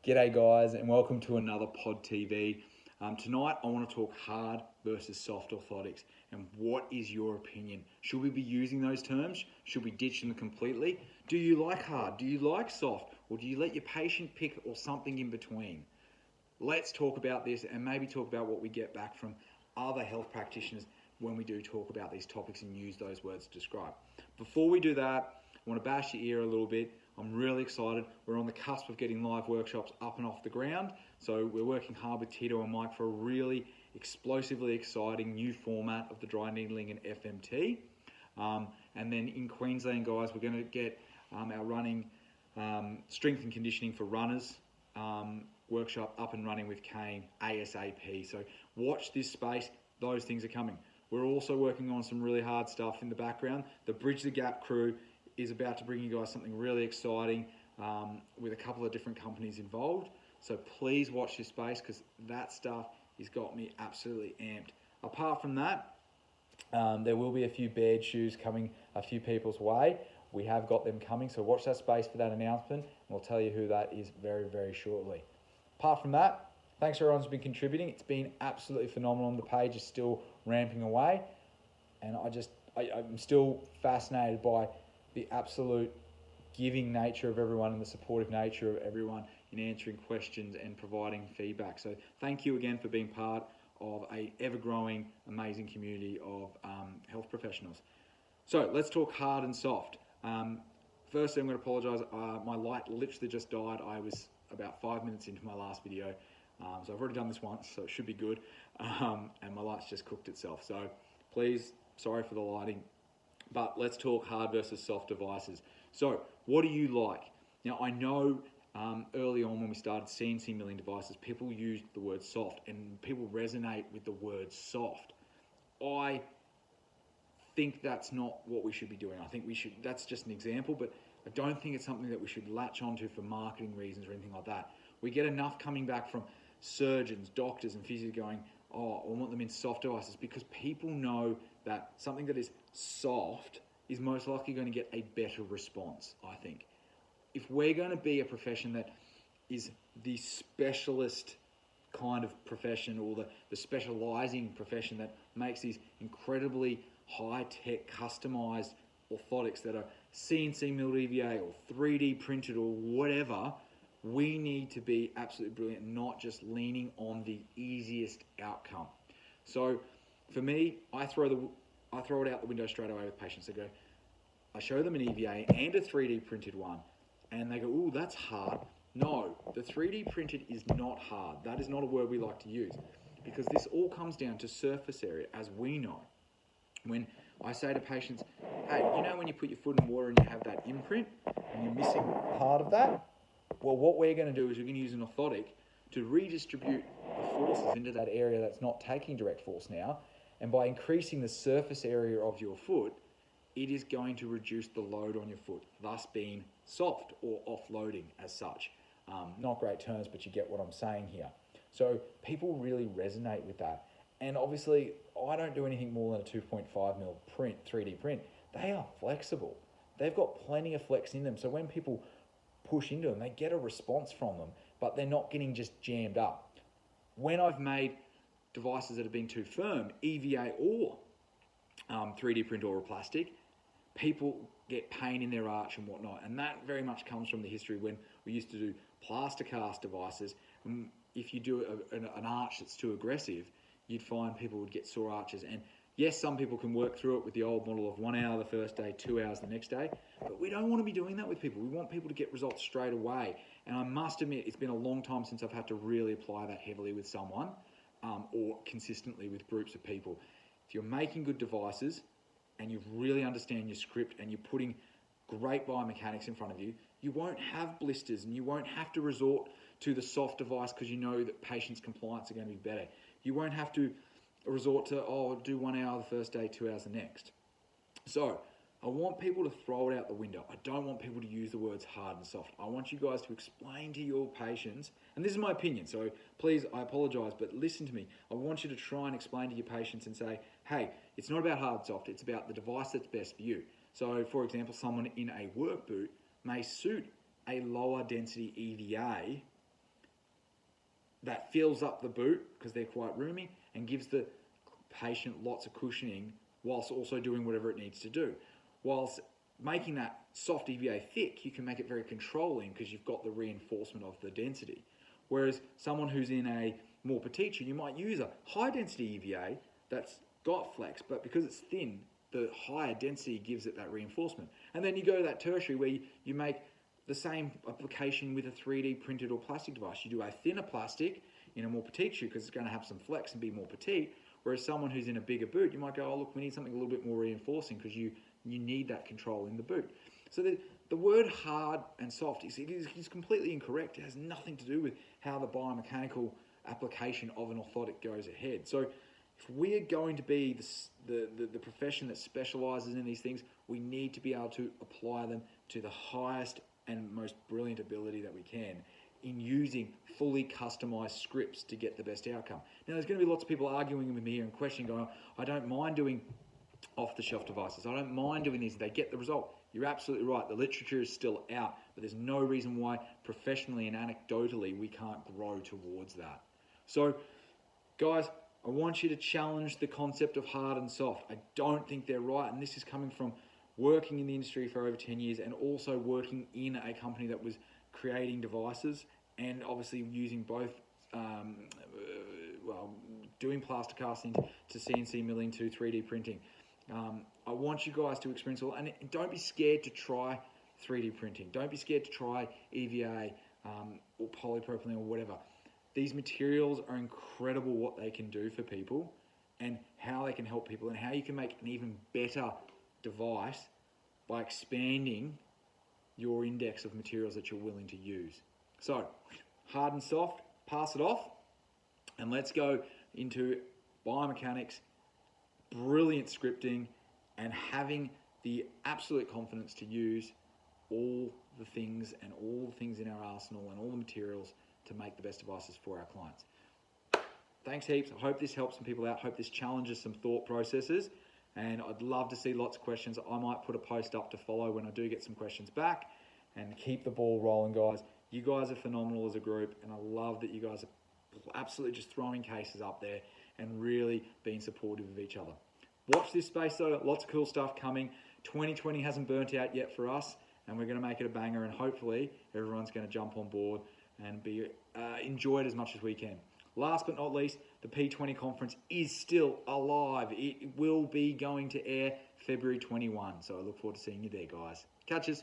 G'day guys and welcome to another Pod TV. Tonight I want to talk hard versus soft orthotics and what is your opinion? Should we be using those terms? Should we ditch them completely? Do you like hard? Do you like soft? Or do you let your patient pick or something in between? Let's talk about this and maybe talk about what we get back from other health practitioners when we do talk about these topics and use those words to describe. Before we do that, I want to bash your ear a little bit. I'm really excited. We're on the cusp of getting live workshops up and off the ground. So we're working hard with Tito and Mike for a really explosively exciting new format of the dry needling and FMT. And then in Queensland, guys, we're going to get our running strength and conditioning for runners workshop up and running with Kane ASAP. So watch this space. Those things are coming. We're also working on some really hard stuff in the background. The Bridge the Gap crew is about to bring you guys something really exciting with a couple of different companies involved. So please watch this space because that stuff has got me absolutely amped. Apart from that, there will be a few bad shoes coming a few people's way. We have got them coming, so watch that space for that announcement, and we'll tell you who that is very, very shortly. Apart from that, thanks everyone who's been contributing. It's been absolutely phenomenal. The page is still ramping away, and I'm still fascinated by the absolute giving nature of everyone and the supportive nature of everyone in answering questions and providing feedback. So thank you again for being part of a ever-growing, amazing community of health professionals. So let's talk hard and soft. Firstly, I'm going to apologise. My light literally just died. I was about 5 minutes into my last video. So I've already done this once, so it should be good. And my light's just cooked itself. So please, sorry for the lighting. But let's talk hard versus soft devices. So what do you like? Now, I know early on when we started CNC milling devices, people used the word soft and people resonate with the word soft. I think that's not what we should be doing. I think that's just an example, but I don't think it's something that we should latch onto for marketing reasons or anything like that. We get enough coming back from surgeons, doctors and physios going, oh, I want them in soft devices, because people know that something that is soft is most likely going to get a better response, I think. If we're going to be a profession that is the specialist kind of profession, or the specializing profession that makes these incredibly high-tech customized orthotics that are CNC milled EVA or 3D printed or whatever, we need to be absolutely brilliant, not just leaning on the easiest outcome. So for me, I throw it out the window straight away with patients. I show them an EVA and a 3D printed one, and they go, ooh, that's hard. No, the 3D printed is not hard. That is not a word we like to use, because this all comes down to surface area, as we know. When I say to patients, hey, you know when you put your foot in water and you have that imprint and you're missing part of that? Well, what we're going to do is we're going to use an orthotic to redistribute the forces into that area that's not taking direct force now. And by increasing the surface area of your foot, it is going to reduce the load on your foot, thus being soft or offloading as such. Not great terms, but you get what I'm saying here. So people really resonate with that. And obviously, I don't do anything more than a 2.5mm print, 3D print. They are flexible. They've got plenty of flex in them. So when people push into them, they get a response from them, but they're not getting just jammed up. When I've made devices that have been too firm, EVA or 3D print or a plastic, people get pain in their arch and whatnot. And that very much comes from the history when we used to do plaster cast devices. If you do an arch that's too aggressive, you'd find people would get sore arches. And yes, some people can work through it with the old model of 1 hour the first day, 2 hours the next day, but we don't want to be doing that with people. We want people to get results straight away. And I must admit, it's been a long time since I've had to really apply that heavily with someone or consistently with groups of people. If you're making good devices and you really understand your script and you're putting great biomechanics in front of you, you won't have blisters and you won't have to resort to the soft device because you know that patients' compliance are going to be better. You won't have to resort to, do 1 hour the first day, 2 hours the next. So I want people to throw it out the window. I don't want people to use the words hard and soft. I want you guys to explain to your patients, and this is my opinion, so please, I apologize, but listen to me. I want you to try and explain to your patients and say, hey, it's not about hard and soft, it's about the device that's best for you. So for example, someone in a work boot may suit a lower density EVA that fills up the boot because they're quite roomy and gives the patient lots of cushioning whilst also doing whatever it needs to do. Whilst making that soft EVA thick, you can make it very controlling because you've got the reinforcement of the density. Whereas someone who's in a more petite, you might use a high density EVA that's got flex, but because it's thin, the higher density gives it that reinforcement. And then you go to that tertiary where you make the same application with a 3D printed or plastic device. You do a thinner plastic in a more petite shoe because it's going to have some flex and be more petite. Whereas someone who's in a bigger boot, you might go, oh, look, we need something a little bit more reinforcing because you need that control in the boot. So the word hard and soft is completely incorrect. It has nothing to do with how the biomechanical application of an orthotic goes ahead. So if we are going to be the profession that specializes in these things, we need to be able to apply them to the highest and most brilliant ability that we can in using fully customized scripts to get the best outcome. Now, there's going to be lots of people arguing with me here and questioning, going, I don't mind doing off-the-shelf devices. I don't mind doing these. They get the result. You're absolutely right. The literature is still out, but there's no reason why professionally and anecdotally we can't grow towards that. So, guys, I want you to challenge the concept of hard and soft. I don't think they're right, and this is coming from working in the industry for over 10 years and also working in a company that was creating devices and obviously using both, doing plaster casting to CNC milling to 3D printing. I want you guys to experience all, and don't be scared to try 3D printing. Don't be scared to try EVA or polypropylene or whatever. These materials are incredible what they can do for people and how they can help people and how you can make an even better device by expanding your index of materials that you're willing to use. So, hard and soft, pass it off, and let's go into biomechanics, brilliant scripting, and having the absolute confidence to use all the things in our arsenal and all the materials to make the best devices for our clients. Thanks heaps. I hope this helps some people out. I hope this challenges some thought processes. And I'd love to see lots of questions. I might put a post up to follow when I do get some questions back. And keep the ball rolling, guys. You guys are phenomenal as a group. And I love that you guys are absolutely just throwing cases up there and really being supportive of each other. Watch this space though. Lots of cool stuff coming. 2020 hasn't burnt out yet for us. And we're going to make it a banger. And hopefully everyone's going to jump on board and be enjoyed as much as we can. Last but not least, the P20 conference is still alive. It will be going to air February 21. So I look forward to seeing you there, guys. Catches.